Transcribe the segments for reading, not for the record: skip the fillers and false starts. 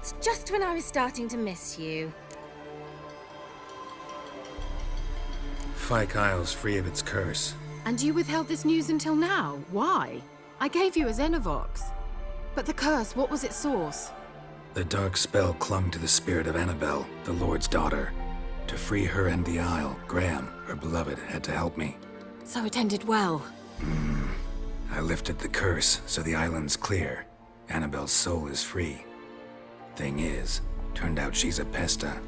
Geralt, just when I was starting to miss you. Fyke Isle's free of its curse. And you withheld this news until now? Why? I gave you a Xenovox. But the curse, what was its source? The dark spell clung to the spirit of Annabelle, the Lord's daughter. To free her and the Isle, Graham, her beloved, had to help me. So it ended well. I lifted the curse, so the island's clear. Annabelle's soul is free. Thing is, turned out she's a pesta.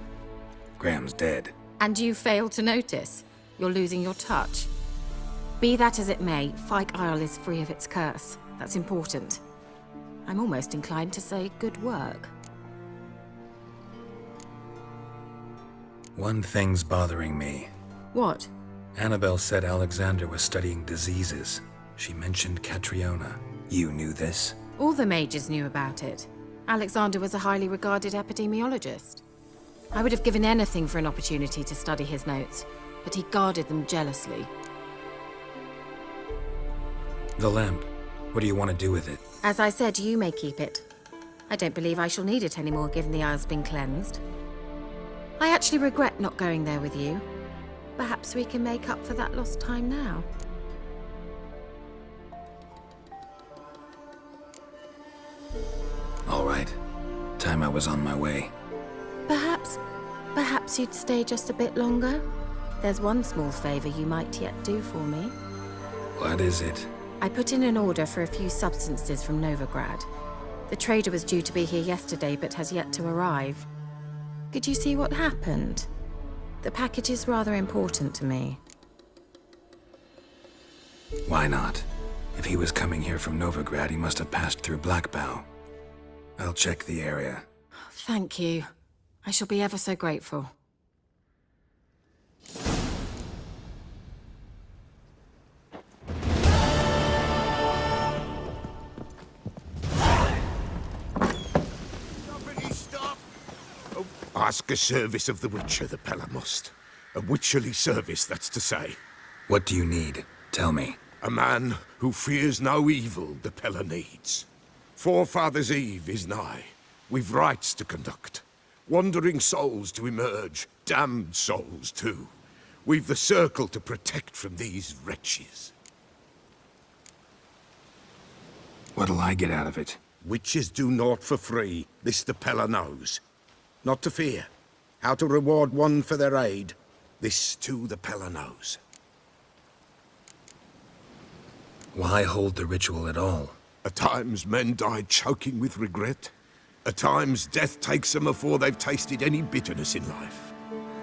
Graham's dead. And you failed to notice? You're losing your touch. Be that as it may, Fyke Isle is free of its curse. That's important. I'm almost inclined to say good work. One thing's bothering me. What? Annabelle said Alexander was studying diseases. She mentioned Catriona. You knew this? All the mages knew about it. Alexander was a highly regarded epidemiologist. I would have given anything for an opportunity to study his notes, but he guarded them jealously. The lamp. What do you want to do with it? As I said, you may keep it. I don't believe I shall need it anymore, given the Isle's been cleansed. I actually regret not going there with you. Perhaps we can make up for that lost time now. All right. Time I was on my way. Perhaps you'd stay just a bit longer? There's one small favor you might yet do for me. What is it? I put in an order for a few substances from Novigrad. The trader was due to be here yesterday, but has yet to arrive. Could you see what happened? The package is rather important to me. Why not? If he was coming here from Novigrad, he must have passed through Blackbow. I'll check the area. Thank you. I shall be ever so grateful. Ask a service of the Witcher, the Pella must. A witcherly service, that's to say. What do you need? Tell me. A man who fears no evil the Pella needs. Forefathers' Eve is nigh. We've rites to conduct. Wandering souls to emerge, damned souls too. We've the circle to protect from these wretches. What'll I get out of it? Witches do naught for free, this the Pella knows. Not to fear. How to reward one for their aid, this too the Pella knows. Why hold the ritual at all? At times men die choking with regret. At times death takes them before they've tasted any bitterness in life.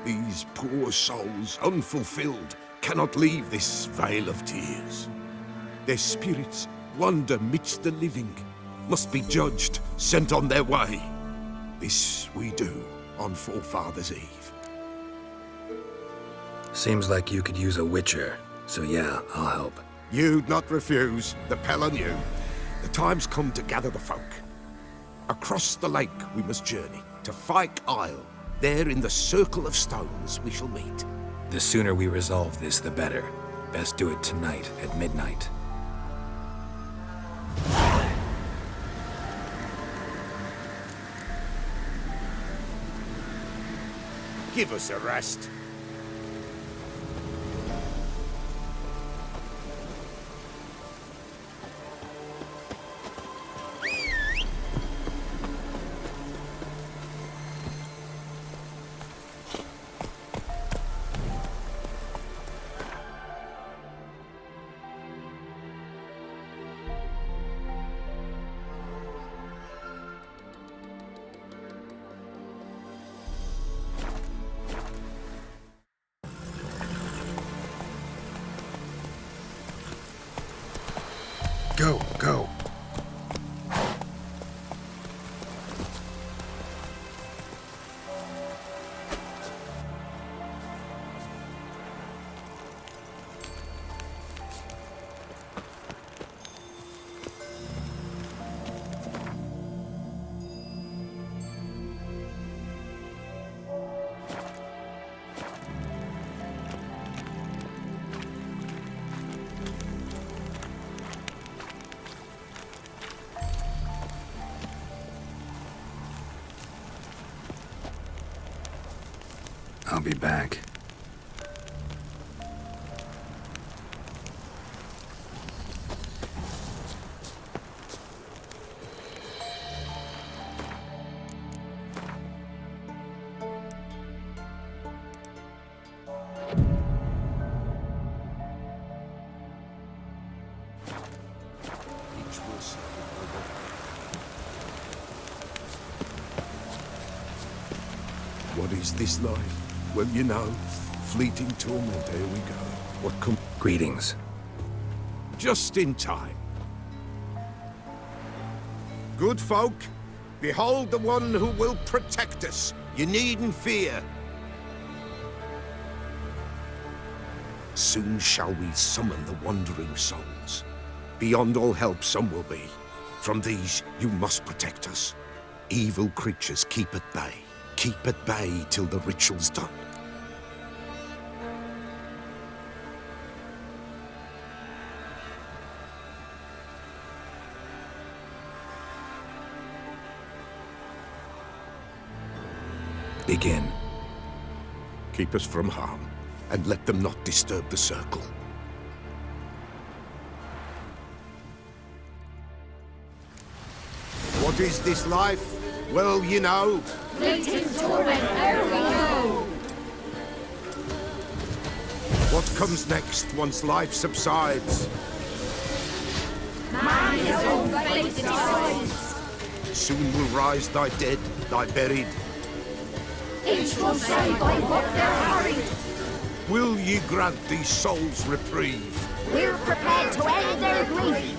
These poor souls, unfulfilled, cannot leave this vale of tears. Their spirits wander midst the living, must be judged, sent on their way. This we do on Forefathers' Eve. Seems like you could use a witcher, so yeah, I'll help. You'd not refuse, the Pella knew. The time's come to gather the folk. Across the lake we must journey, to Fyke Isle. There in the circle of stones we shall meet. The sooner we resolve this, the better. Best do it tonight at midnight. Give us a rest. Go, go. I'll be back. What is this life? Well, you know, fleeting torment, there we go. What come... Greetings. Just in time. Good folk, behold the one who will protect us. You needn't fear. Soon shall we summon the wandering souls. Beyond all help some will be. From these, you must protect us. Evil creatures keep at bay. Keep at bay till the ritual's done. Begin. Keep us from harm, and let them not disturb the circle. What is this life? Well, you know. Fleeting torment, there we go. What comes next once life subsides? Man his own fate decides. Soon will rise thy dead, thy buried. Each will say by what they're harried. Will ye grant these souls reprieve? We're prepared to end their grief.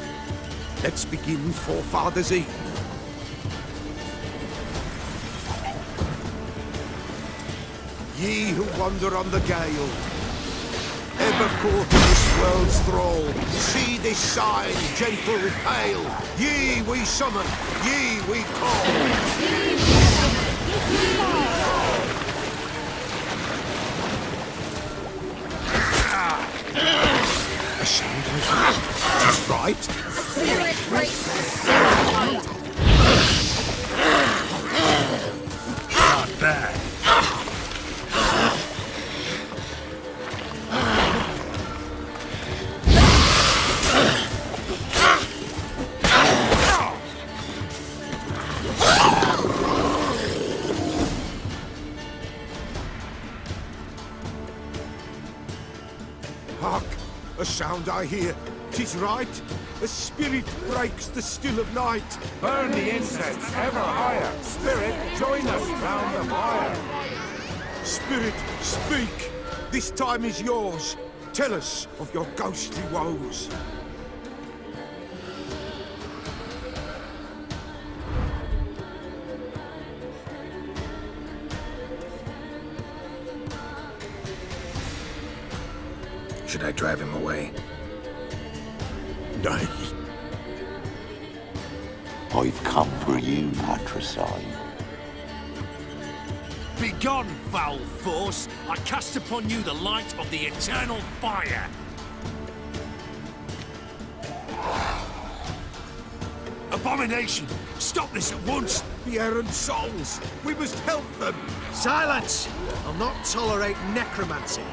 Let's begin Forefathers' Eve. Ye who wander on the gale, ever caught in this world's thrall, see this sign, gentle, pale. Ye we summon, ye we call. A sound I hear. Tis right. Spirit breaks the spirit. Not bad. Hark! A sound I hear. 'Tis right. A spirit breaks the still of night. Burn the incense ever higher. Spirit, join us round the fire. Spirit, speak. This time is yours. Tell us of your ghostly woes. Should I drive him away? Nay. I've come for you, patricide. Begone, foul force! I cast upon you the light of the eternal fire! Abomination! Stop this at once! The errant souls. We must help them. Silence! I'll not tolerate necromancy.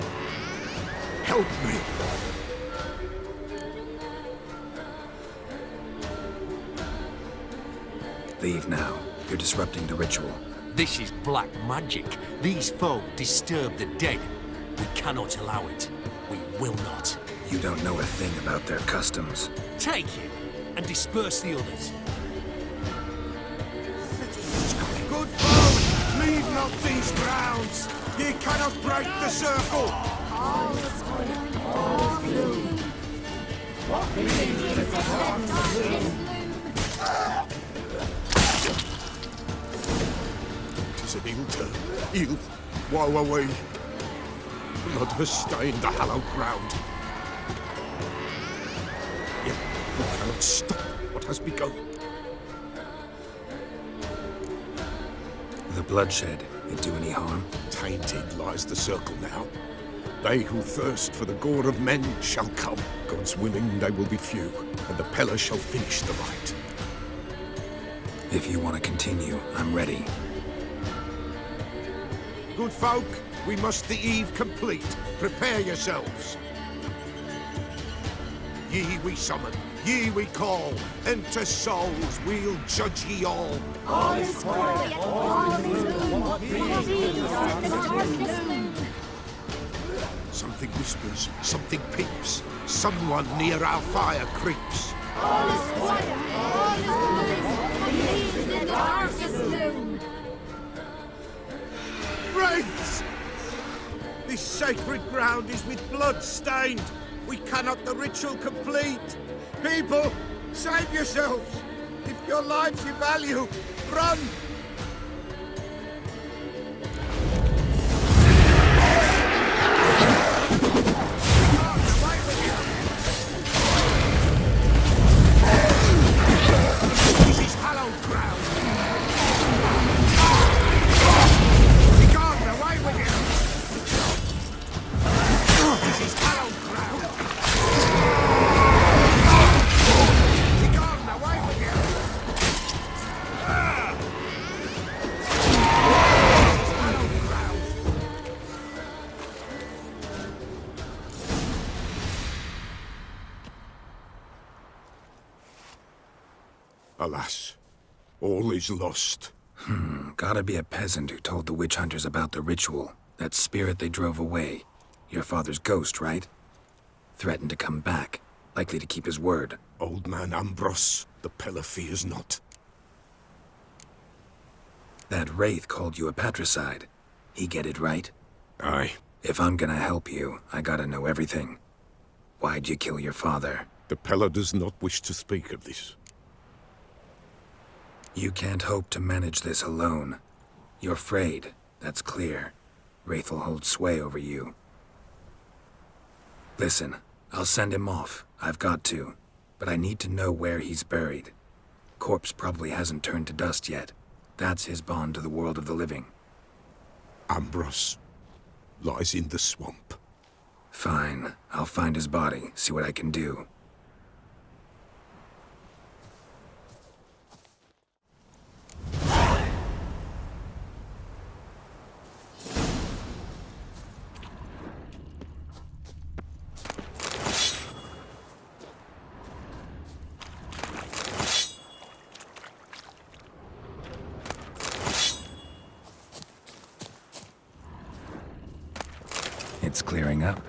Help me. Leave now. You're disrupting the ritual. This is black magic. These folk disturb the dead. We cannot allow it. We will not. You don't know a thing about their customs. Take him and disperse the others. Good folk, leave not these grounds. Ye cannot break the circle. Tis an ill turn. Ill. Woe away. Blood has stained the hallowed ground. Yet we cannot stop what has begun. The bloodshed, it do any harm? Tainted lies the circle now. They who thirst for the gore of men shall come. God's willing, they will be few, and the Pella shall finish the rite. If you want to continue, I'm ready. Good folk, We must the eve complete. Prepare yourselves. Ye we summon, ye we call. Enter souls, we'll judge ye all. All is quiet, all is gloom. Something whispers, something peeps. Someone near our fire creeps. All is quiet, all is gloom. In the darkest gloom. Wraiths! This sacred ground is with blood stained. We cannot the ritual complete. People, save yourselves. If your lives you value, run! This is hallowed ground. Be gone, away with you! This is hallowed ground. Be gone, away with you! Hallowed ground. Alas, all is lost. Gotta be a peasant who told the witch hunters about the ritual. That spirit they drove away. Your father's ghost, right? Threatened to come back. Likely to keep his word. Old man Ambros, the Pella fears not. That wraith called you a patricide. He get it right? Aye. If I'm gonna help you, I gotta know everything. Why'd you kill your father? The Pella does not wish to speak of this. You can't hope to manage this alone. You're afraid, that's clear. Wraith will hold sway over you. Listen, I'll send him off. I've got to. But I need to know where he's buried. Corpse probably hasn't turned to dust yet. That's his bond to the world of the living. Ambros lies in the swamp. Fine. I'll find his body, see what I can do. It's clearing up.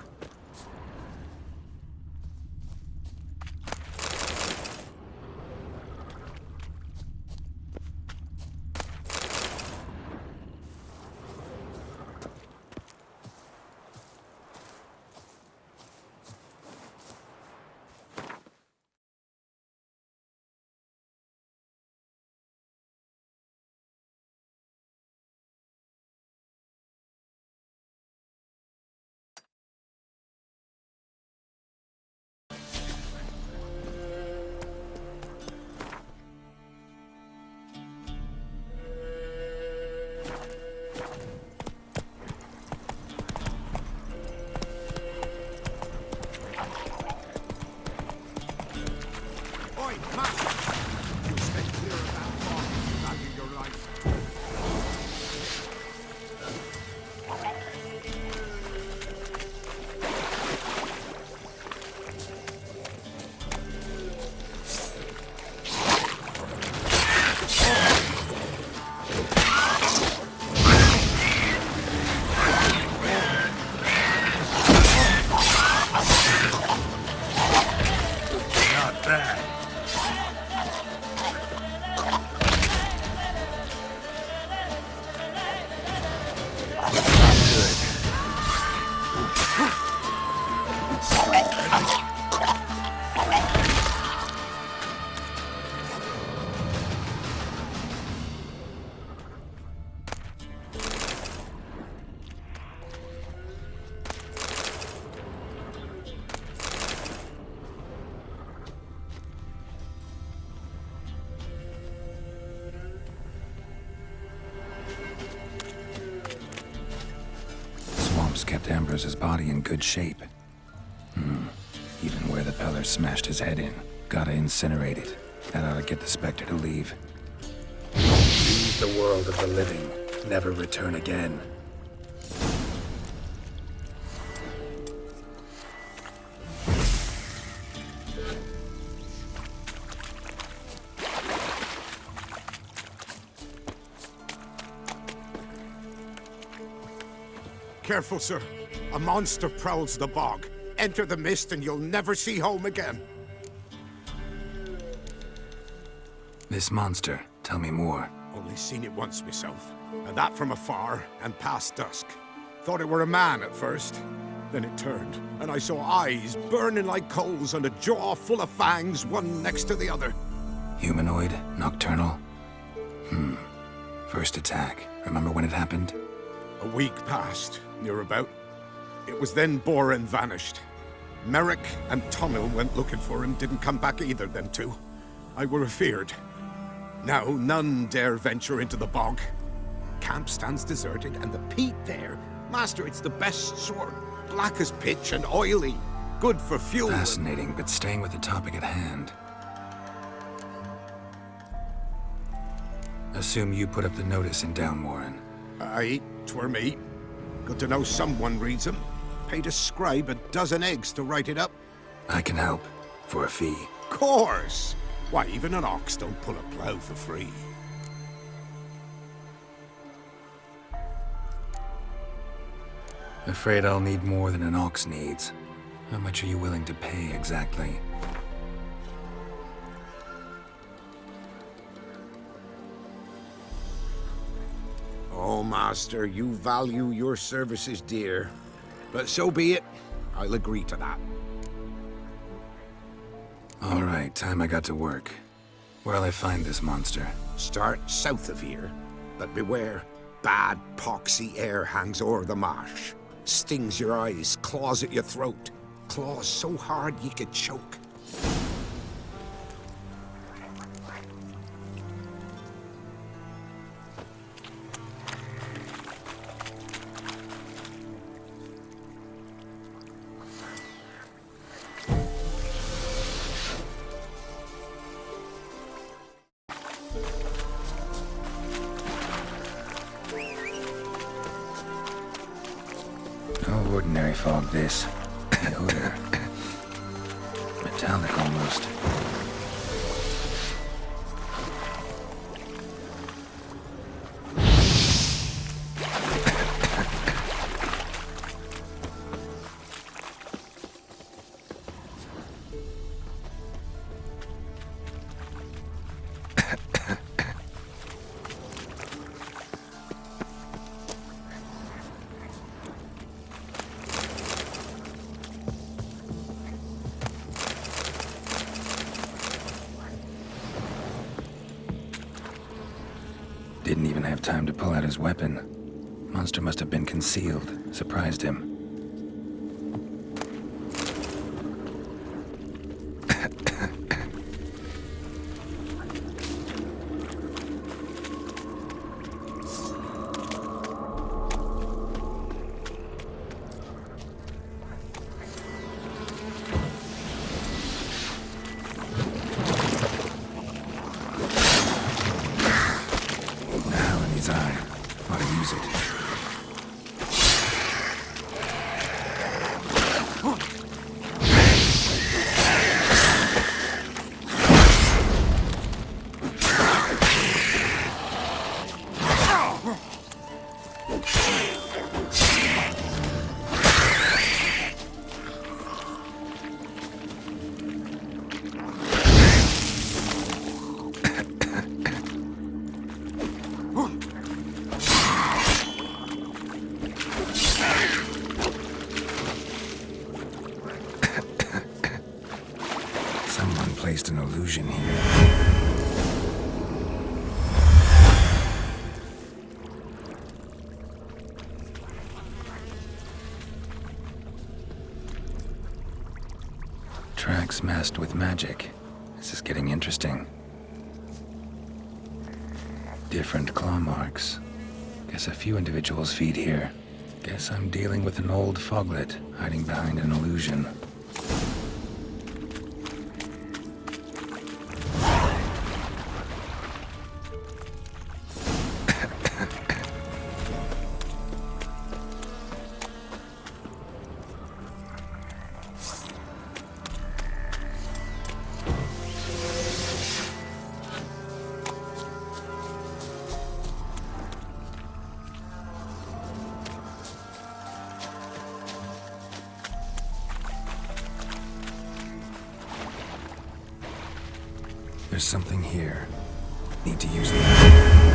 Oi, master! You stay clear of that farm. Value your life. Not bad. Swamps kept Ambrose's body in good shape. Even where the Peller smashed his head in. Gotta incinerate it. That ought to get the Spectre to leave. Leave the world of the living. Never return again. Careful, sir. A monster prowls the bog. Enter the mist and you'll never see home again. This monster, tell me more. Only seen it once myself, and that from afar and past dusk. Thought it were a man at first. Then it turned, and I saw eyes burning like coals and a jaw full of fangs, one next to the other. Humanoid? Nocturnal? First attack. Remember when it happened? A week passed, near about. It was then Boren vanished. Merrick and Tunnel went looking for him, didn't come back either, them two. I were afeard. Now none dare venture into the bog. Camp stands deserted, and the peat there, master, it's the best sort. Black as pitch and oily. Good for fuel. Fascinating, but staying with the topic at hand. Assume you put up the notice in Downwarren. Aye, 'twere me. Good to know someone reads 'em. Paid a scribe a dozen eggs to write it up. I can help. For a fee. Course! Why, even an ox don't pull a plough for free. Afraid I'll need more than an ox needs. How much are you willing to pay exactly? Oh, master, you value your services dear. But so be it. I'll agree to that. All right, time I got to work. Where'll I find this monster? Start south of here. But beware, bad poxy air hangs o'er the marsh. Stings your eyes, claws at your throat. Claws so hard ye could choke. No ordinary fog, this. The odor. Metallic almost. Didn't even have time to pull out his weapon. Monster must have been concealed. Surprised him. Placed an illusion here. Tracks masked with magic. This is getting interesting. Different claw marks. Guess a few individuals feed here. Guess I'm dealing with an old foglet hiding behind an illusion. There's something here. Need to use the...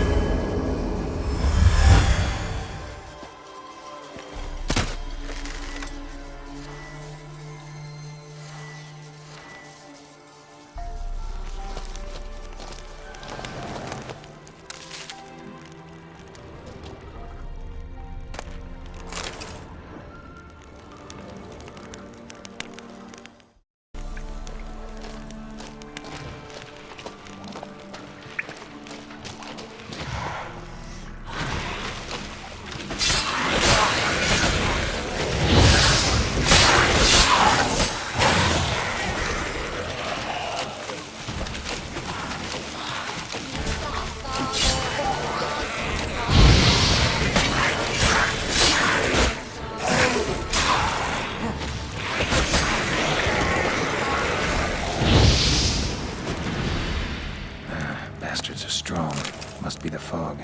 Bastards are strong. Must be the fog.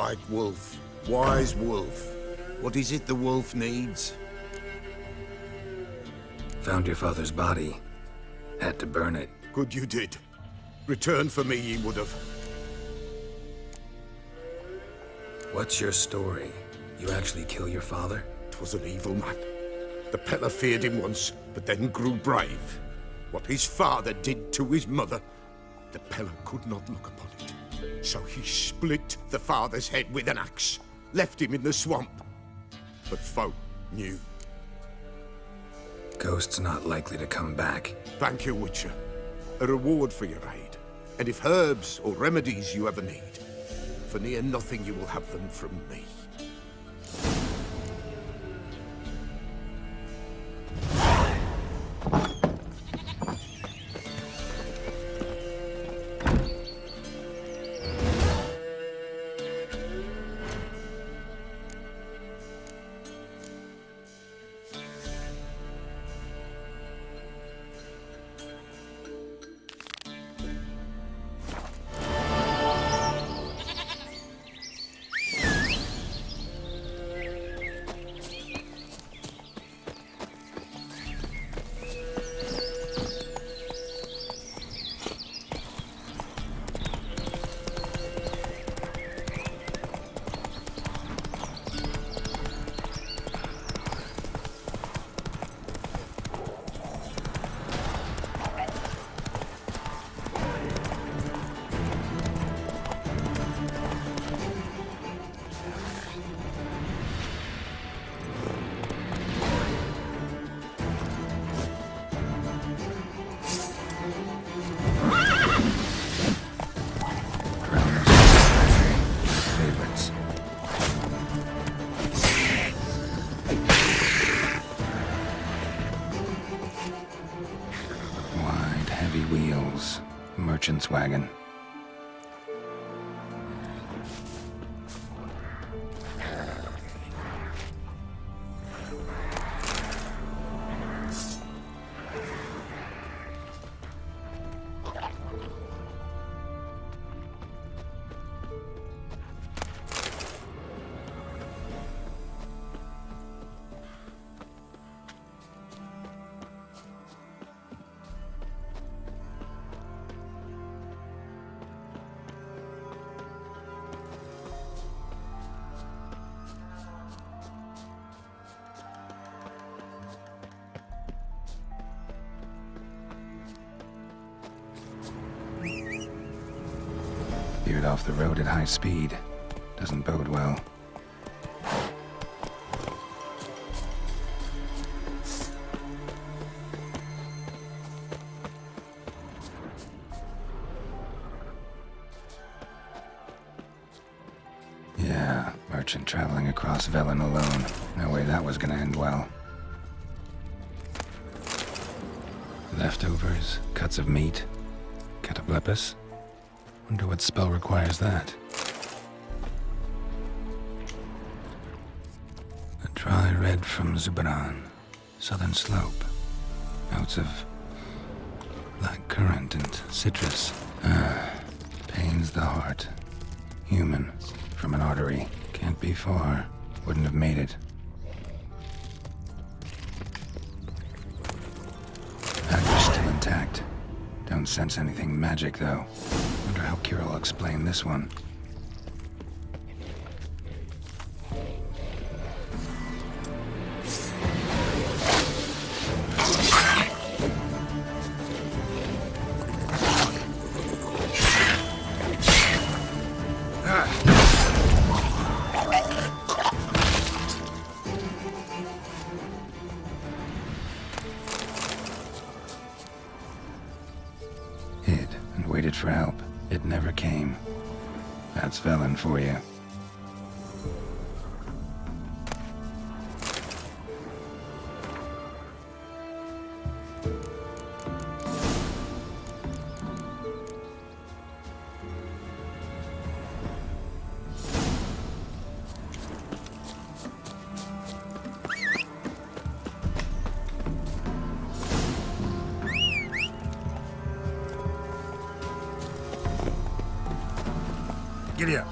White wolf. Wise wolf. What is it the wolf needs? Found your father's body. Had to burn it. Good you did. Return for me ye would have. What's your story? You actually kill your father? 'Twas an evil man. The Pella feared him once, but then grew brave. What his father did to his mother, the Pella could not look upon it. So he split the father's head with an axe, left him in the swamp. But folk knew. Ghost's not likely to come back. Thank you, Witcher. A reward for your aid. And if herbs or remedies you ever need, for near nothing you will have them from me. Merchant's wagon. Veered off the road at high speed. Doesn't bode well. Yeah, merchant traveling across Velen alone. No way that was gonna end well. Leftovers, cuts of meat, cataplepis. Wonder what spell requires that. A dry red from Zubaran, southern slope. Notes of black currant and citrus. Pains the heart. Human, from an artery. Can't be far. Wouldn't have made it. Dagger's still intact. Don't sense anything magic, though. Wonder how Keira will explain this one. Hid and waited for help. It never came. That's Velen for you. Giddy up.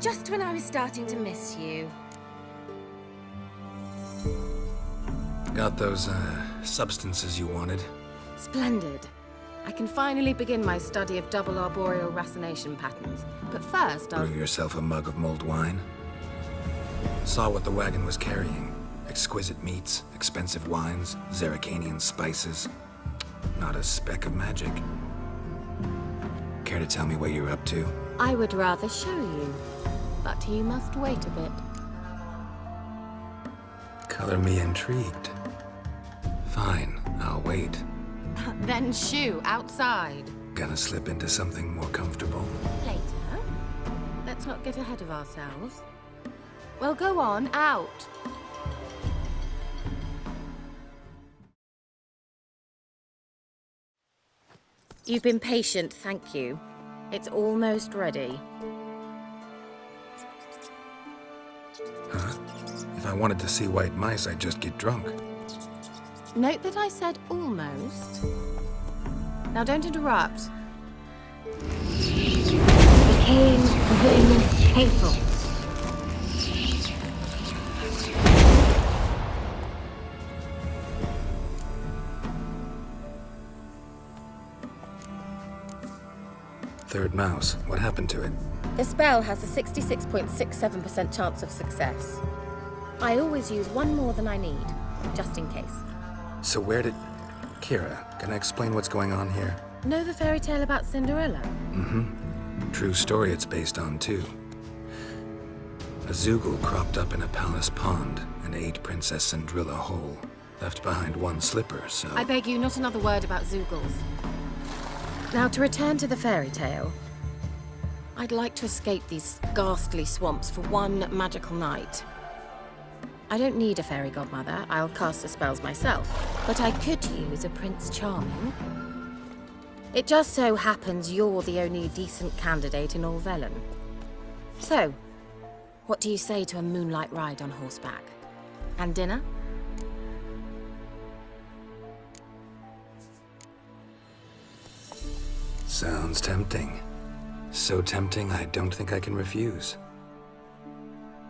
Just when I was starting to miss you. Got those, substances you wanted? Splendid. I can finally begin my study of double arboreal racination patterns. But first, I'll... Brew yourself a mug of mulled wine? Saw what the wagon was carrying. Exquisite meats, expensive wines, Zerrikanian spices. Not a speck of magic. Care to tell me what you're up to? I would rather show you, but you must wait a bit. Color me intrigued. Fine, I'll wait. Then shoo, outside. Gonna slip into something more comfortable. Later. Let's not get ahead of ourselves. Well, go on, out. You've been patient, thank you. It's almost ready. Huh? If I wanted to see white mice, I'd just get drunk. Note that I said almost. Now don't interrupt. Became hateful. Third mouse, what happened to it? The spell has a 66.67% chance of success. I always use one more than I need, just in case. So where did... Keira, can I explain what's going on here? Know the fairy tale about Cinderella? Mm-hmm. True story it's based on, too. A Zoogle cropped up in a palace pond and ate Princess Cinderella whole. Left behind one slipper, so... I beg you, not another word about Zoogles. Now, to return to the fairy tale. I'd like to escape these ghastly swamps for one magical night. I don't need a fairy godmother, I'll cast the spells myself. But I could use a Prince Charming. It just so happens you're the only decent candidate in all Velen. So, what do you say to a moonlight ride on horseback? And dinner? Sounds tempting. So tempting, I don't think I can refuse.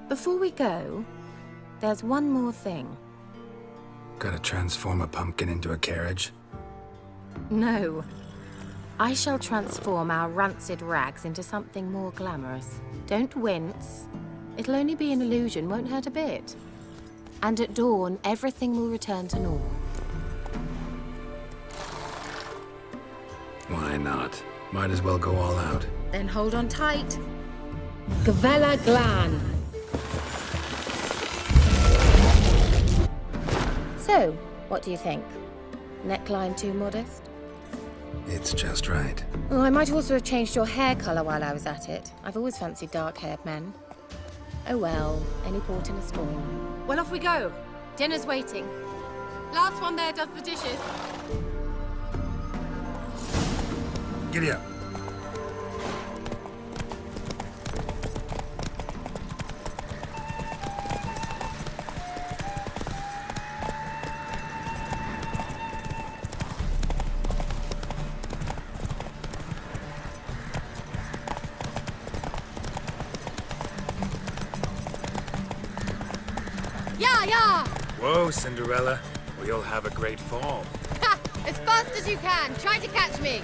Before we go, there's one more thing. Gotta transform a pumpkin into a carriage? No. I shall transform our rancid rags into something more glamorous. Don't wince. It'll only be an illusion, won't hurt a bit. And at dawn, everything will return to normal. Why not? Might as well go all out. Then hold on tight. Gavella Glan. So, what do you think? Neckline too modest? It's just right. Oh, I might also have changed your hair colour while I was at it. I've always fancied dark-haired men. Oh well, any port in a storm. Well, off we go. Dinner's waiting. Last one there does the dishes. Giddy up. Yeah! Whoa, Cinderella. We'll have a great fall. Ha! As fast as you can. Try to catch me.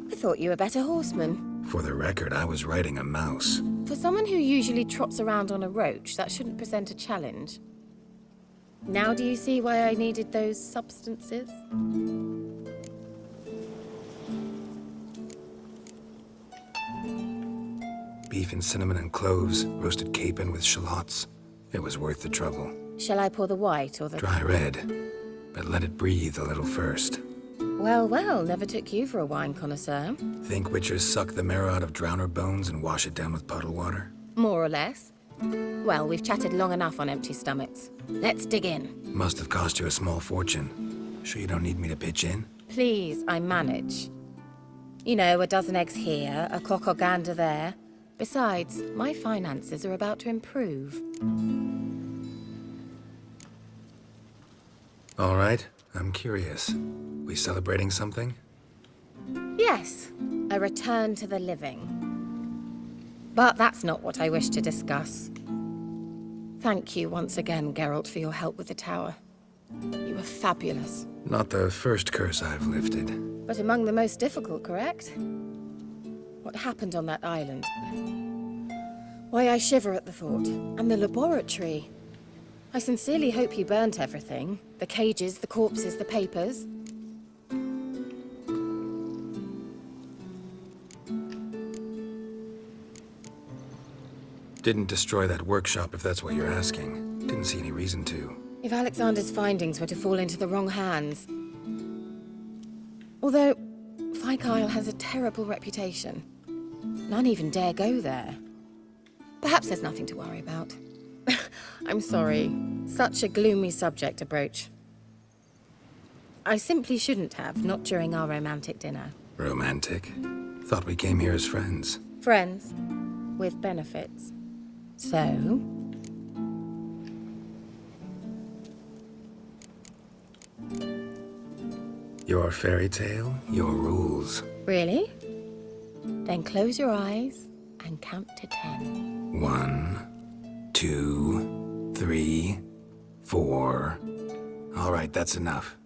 I thought you were a better horseman. For the record, I was riding a mouse. For someone who usually trots around on a roach, that shouldn't present a challenge. Now do you see why I needed those substances? Beef and cinnamon and cloves, roasted capon with shallots. It was worth the trouble. Shall I pour the white or the... Dry red, but let it breathe a little first. Well, well, never took you for a wine connoisseur. Think witchers suck the marrow out of drowner bones and wash it down with puddle water? More or less. Well, we've chatted long enough on empty stomachs. Let's dig in. Must have cost you a small fortune. Sure you don't need me to pitch in? Please, I manage. You know, a dozen eggs here, a cock or gander there. Besides, my finances are about to improve. All right, I'm curious. We celebrating something? Yes, a return to the living. But that's not what I wish to discuss. Thank you once again, Geralt, for your help with the tower. You were fabulous. Not the first curse I've lifted. But among the most difficult, correct? What happened on that island? Why, I shiver at the thought. And the laboratory. I sincerely hope you burnt everything. The cages, the corpses, the papers. Didn't destroy that workshop, if that's what you're asking. Didn't see any reason to. If Alexander's findings were to fall into the wrong hands... Although, Fyke Isle has a terrible reputation. None even dare go there. Perhaps there's nothing to worry about. I'm sorry. Such a gloomy subject to broach. I simply shouldn't have, not during our romantic dinner. Romantic? Thought we came here as friends. Friends. With benefits. So... Your fairy tale, your rules. Really? Then close your eyes and count to 10. 1, 2, 3, 4. All right, that's enough.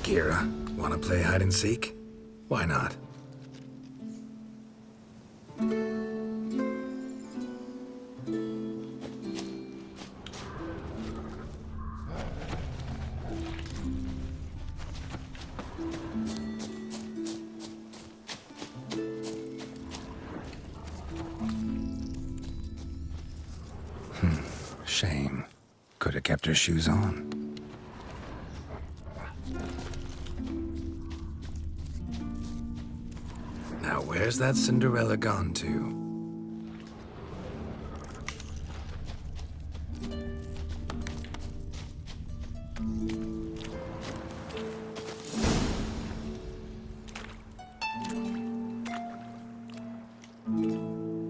Keira, wanna play hide and seek? Why not? Shame. Could have kept her shoes on. Now where's that Cinderella gone to?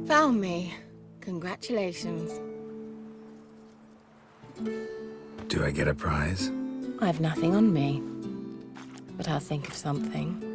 Found me. Congratulations. Do I get a prize? I have nothing on me. But I'll think of something.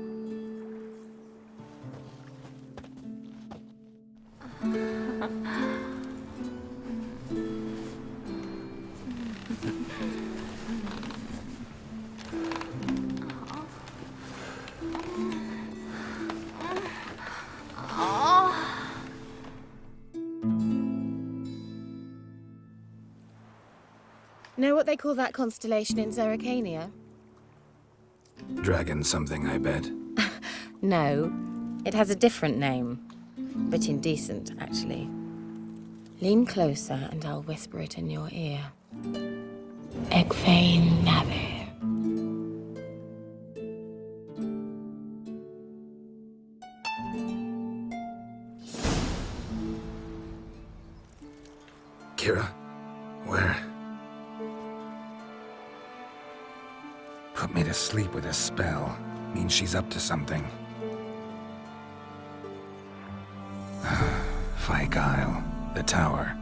Know what they call that constellation in Zerrikania? Dragon something, I bet. No, it has a different name. But indecent, actually. Lean closer and I'll whisper it in your ear. Egfain Navir. Keira? Where? Put me to sleep with a spell. Means she's up to something. Fyke Isle. The tower.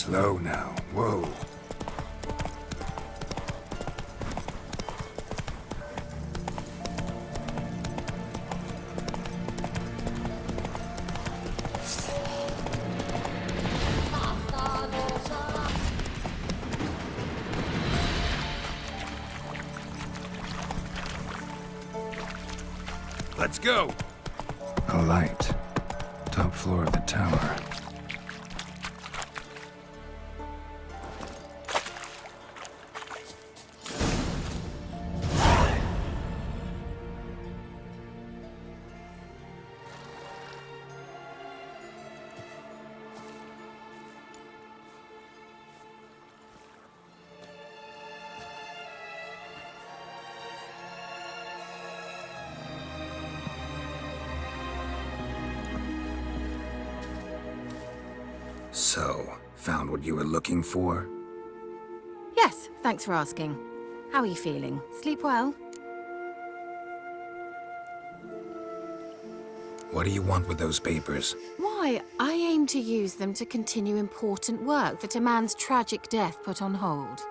Slow now. Whoa. Let's go! A light. Top floor of the tower. So, found what you were looking for? Yes, thanks for asking. How are you feeling? Sleep well? What do you want with those papers? Why, I aim to use them to continue important work that a man's tragic death put on hold.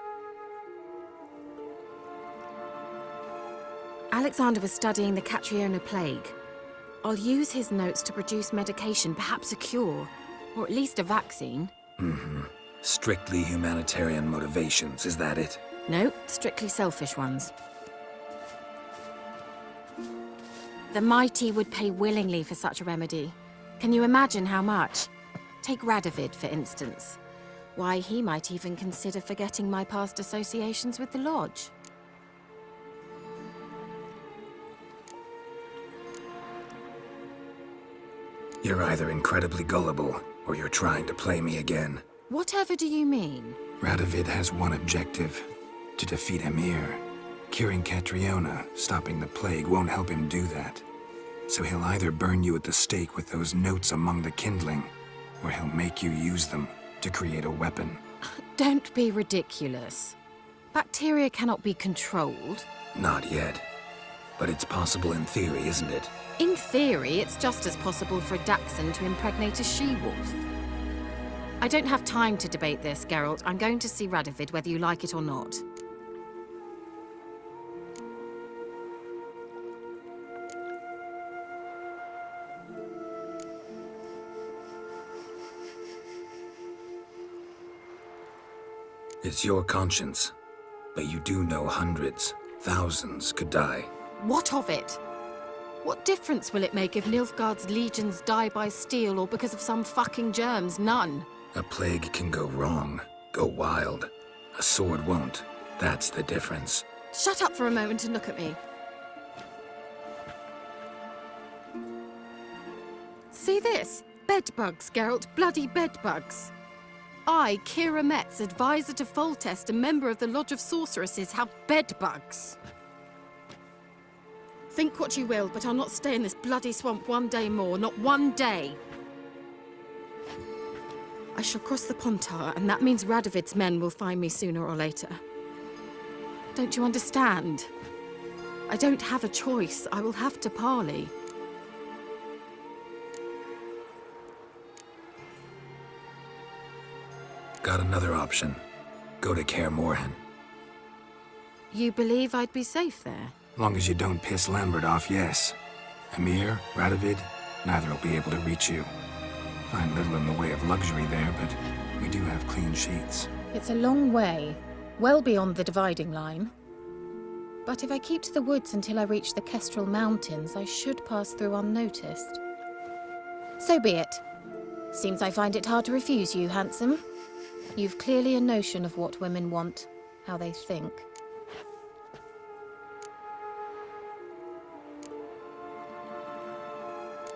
Alexander was studying the Catriona plague. I'll use his notes to produce medication, perhaps a cure. Or at least a vaccine. Mm-hmm. Strictly humanitarian motivations, is that it? No, strictly selfish ones. The mighty would pay willingly for such a remedy. Can you imagine how much? Take Radovid, for instance. Why, he might even consider forgetting my past associations with the Lodge. You're either incredibly gullible, or you're trying to play me again. Whatever do you mean? Radovid has one objective: to defeat Emir. Curing Catriona, stopping the plague, won't help him do that. So he'll either burn you at the stake with those notes among the kindling, or he'll make you use them to create a weapon. Don't be ridiculous. Bacteria cannot be controlled. Not yet. But it's possible in theory, isn't it? In theory, it's just as possible for a Dachshund to impregnate a she-wolf. I don't have time to debate this, Geralt. I'm going to see Radovid whether you like it or not. It's your conscience. But you do know hundreds, thousands could die. What of it? What difference will it make if Nilfgaard's legions die by steel or because of some fucking germs? None. A plague can go wrong, go wild. A sword won't. That's the difference. Shut up for a moment and look at me. See this? Bedbugs, Geralt. Bloody bedbugs. I, Keira Metz, advisor to Foltest, a member of the Lodge of Sorceresses, have bedbugs. Think what you will, but I'll not stay in this bloody swamp one day more. Not one day. I shall cross the Pontar, and that means Radovid's men will find me sooner or later. Don't you understand? I don't have a choice. I will have to parley. Got another option. Go to Kaer Morhen. You believe I'd be safe there? Long as you don't piss Lambert off, yes. Emir, Radovid, neither will be able to reach you. Find little in the way of luxury there, but we do have clean sheets. It's a long way, well beyond the dividing line. But if I keep to the woods until I reach the Kestrel Mountains, I should pass through unnoticed. So be it. Seems I find it hard to refuse you, handsome. You've clearly a notion of what women want, how they think.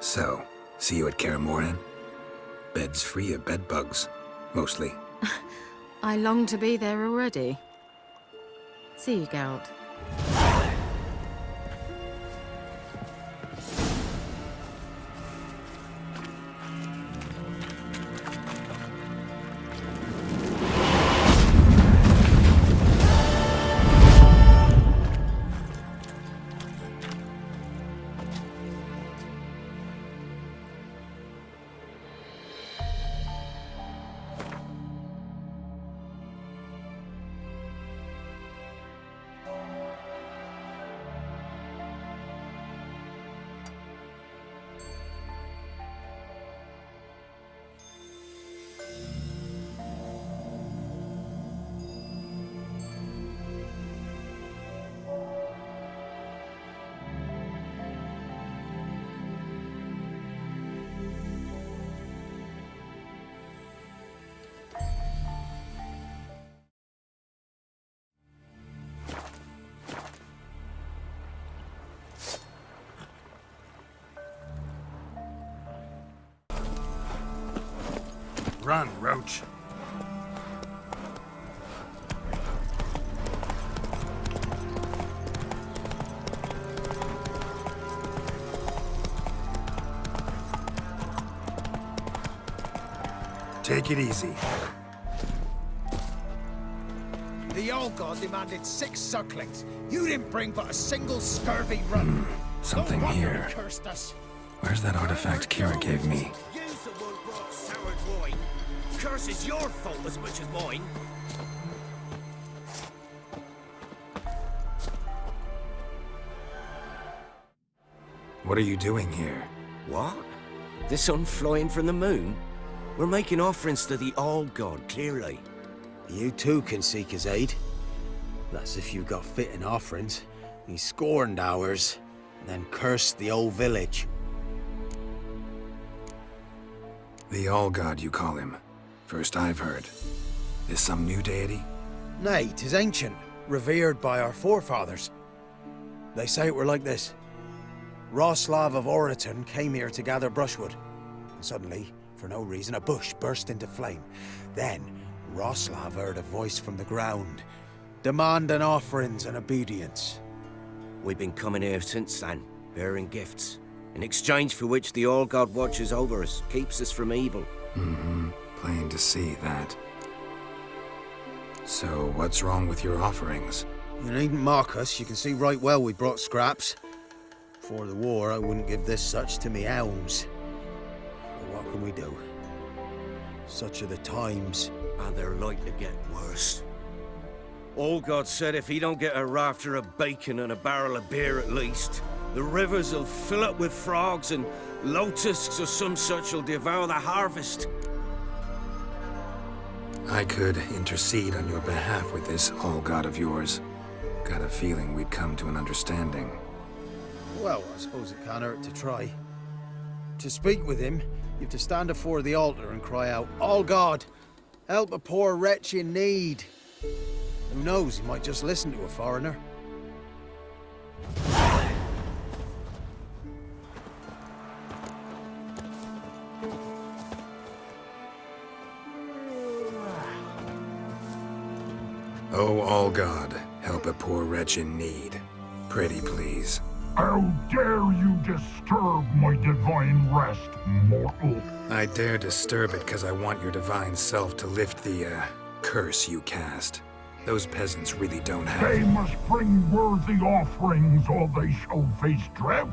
So, see you at Kaer Morhen? Beds free of bedbugs, mostly. I long to be there already. See you, Geralt. Run, Roach. Take it easy. The old god demanded 6 sucklings. You didn't bring but a single scurvy run. Something No wonder here. he cursed us. Where's that artifact Keira gave me? You's the one brought soured wine. Curse is your fault as much as mine. What are you doing here? What? The sun flying from the moon? We're making offerings to the Old God, clearly. You too can seek his aid. That's if you got fitting offerings. He scorned ours, then cursed the old village. The All-God, you call him. First I've heard. Is some new deity? Nay, 'tis ancient, revered by our forefathers. They say it were like this. Roslav of Oriton came here to gather brushwood. And suddenly, for no reason, a bush burst into flame. Then, Roslav heard a voice from the ground, demanding offerings and obedience. We've been coming here since then, bearing gifts, in exchange for which the All God watches over us, keeps us from evil. Plain to see that. So, what's wrong with your offerings? You needn't mock us, you can see right well we brought scraps. Before the war, I wouldn't give this such to me elms. But what can we do? Such are the times. And they're like to get worse. All God said if he don't get a rafter of bacon and a barrel of beer at least, the rivers will fill up with frogs and locusts or some such will devour the harvest. I could intercede on your behalf with this All-God of yours. Got a feeling we'd come to an understanding. Well, I suppose it can't hurt to try. To speak with him, you have to stand before the altar and cry out, "All God, help a poor wretch in need." Who knows, he might just listen to a foreigner. Oh, All-God, help a poor wretch in need. Pretty please. How dare you disturb my divine rest, mortal? I dare disturb it because I want your divine self to lift the, curse you cast. Those peasants really don't have... They must bring worthy offerings or they shall face drought,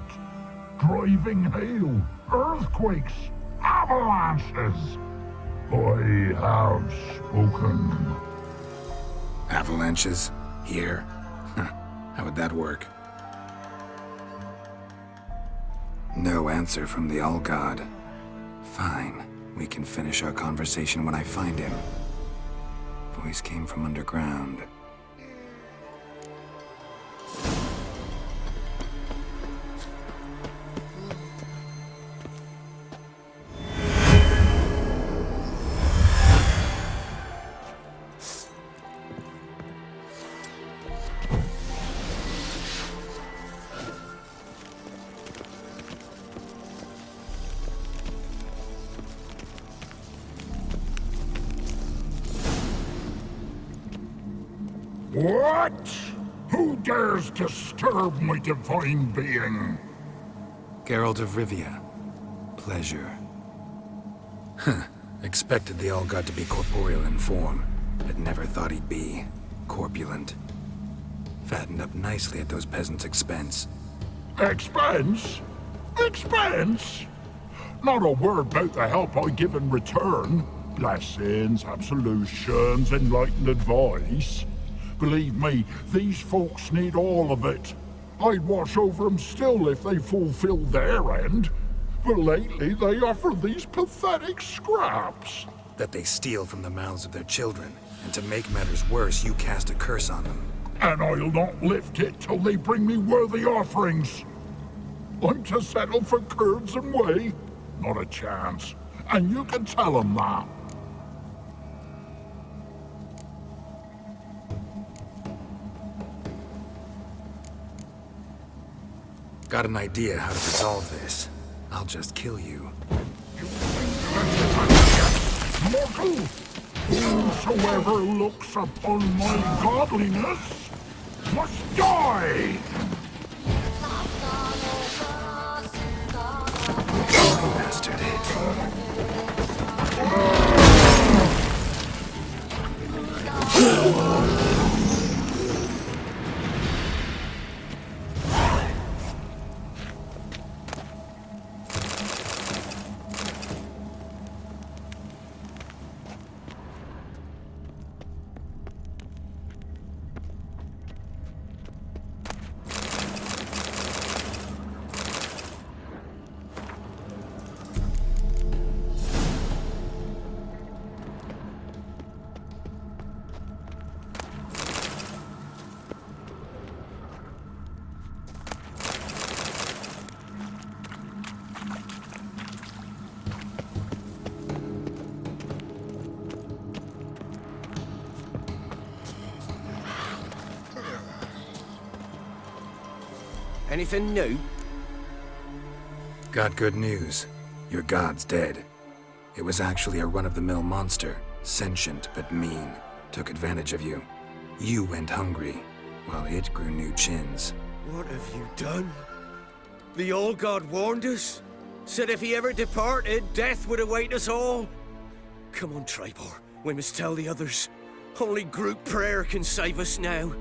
driving hail, earthquakes, avalanches. I have spoken. Avalanches? Here? How would that work? No answer from the All-God. Fine. We can finish our conversation when I find him. Voice came from underground. What? Who dares disturb my divine being? Geralt of Rivia. Pleasure. Expected the All-God to be corporeal in form, but never thought he'd be corpulent. Fattened up nicely at those peasants' expense. Expense? Expense? Not a word about the help I give in return. Blessings, absolutions, enlightened advice. Believe me, these folks need all of it. I'd watch over them still if they fulfilled their end. But lately they offer these pathetic scraps. That they steal from the mouths of their children, and to make matters worse, you cast a curse on them. And I'll not lift it till they bring me worthy offerings. I'm to settle for curds and whey? Not a chance. And you can tell them that. Got an idea how to resolve this. I'll just kill you. mortal. Whosoever looks upon my godliness must die. Bastard. Anything new? Got good news. Your god's dead. It was actually a run-of-the-mill monster, sentient but mean. Took advantage of you. You went hungry, while it grew new chins. What have you done? The old god warned us. Said if he ever departed, death would await us all. Come on, Tribor. We must tell the others. Only group prayer can save us now.